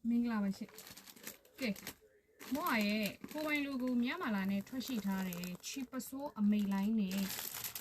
မင်္ဂလာပါရှင်ကဲမော်ရဲ့ကိုပိုင်လူကိုမြမလာနဲ့ထွက်ရှိထားတယ်ချီပဆိုးအမိတ်လိုင်းနဲ့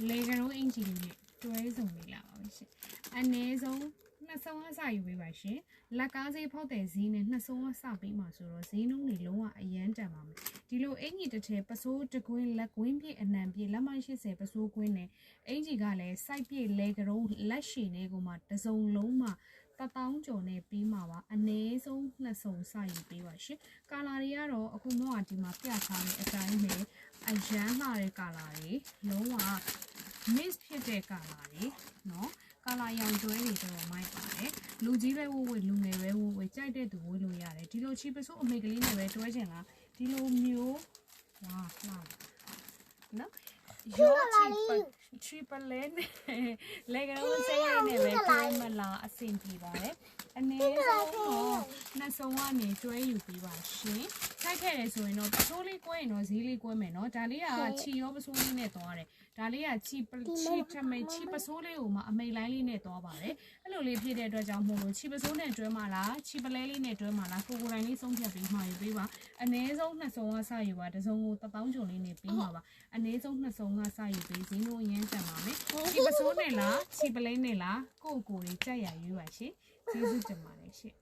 လေကရုံးအင်ဂျီနဲ့တွဲစုံနေလာပါပဲရှင်အနည်းဆုံးနှစ်ဆုံးအစယူပေးပါရှင်လက်ကားစေးဖောက်တဲ့ဈေးနဲ့နှစ်ဆုံးအစပေးမှာဆိုတော့ဈေးနှုန်းတွေလုံးဝအရန်တန်ပါမယ်ဒီလိုအင်ဂျီတစ်ထည်ပစိုးတကွင်းလက်ကွင်းပြည့်အနှံပြည့်လက်မ80ပစိုးကွင်းနဲ့အင်ဂျီကလည်းစိုက်ပြည့်လေကရုံးလက်ရှည်နဲ့ကိုမှတစုံလုံးမှာ1000ကျော်နဲ့ပြီးမှာပါအနည်းဆုံးနှစ်စုံစယူပေးပါရှင်ကာလာတွေကတော့အခုမောကဒီမှာပြထားတဲ့အတိုင်းပဲအရန်လာတဲ့ကာလာတွေလုံးဝ mix ဖြစ်တဲ့ကာလာတွေเนาะကာလာရောင်ကျွဲတွေတော့မိုက်ပါတယ်လူကြီးပဲဝဝလူငယ်ပဲဝကြိုက်တဲ့သူဝလို့ရတယ်ဒီလိုချီပစိုးအမေကလေးနဲ့ပဲတွဲချင်လားဒီလိုမျိုးဝါလှနော်ရောချီပလဲနဲ့လေကတော့စိတ်ရနဲ့ပဲတွဲမလားအဆင်ပြေပါတယ်အနည်းဆုံးတော့နှစ်စုံကနေတွဲယူပြီးပါရှင်စိုက်ခဲ့တယ်ဆိုရင်တော့ပစိုးလေးကွဲရင်တော့ဈေးလေးကွဲမယ်နော်ဒါလေးကချီရောပစိုးလေးနဲ့သွားတယ်ဒါလေးကချီထမိတ်ချီပစိုးလေးကိုမှအမိတ်လိုင်းလေးနဲ့သွားပါတယ်အဲ့လိုလေးဖြစ်တဲ့အတွက်ကြောင့်မို့လို့ချီပစိုးနဲ့တွဲမှလားချီပလဲလေးနဲ့တွဲမှလားကိုကိုတိုင်းလေးဆုံးဖြတ်ပြီးမှာယူပေးပါအနည်းဆုံးနှစ်စုံကစယူပါတစ်စုံကို1000ကျော်လေးနဲ့ပြီးမှာပါအနည်းဆုံးနှစ်စုံကစယူပေးဈေးနှုန်းအရင်တက်ပါမယ်ချီပစိုးနဲ့လားချီပလဲနဲ့လားကိုကိုလေးကြိုက်ရရွေးပါရှင်ကျေးဇူးတင်ပါတယ်ရှင်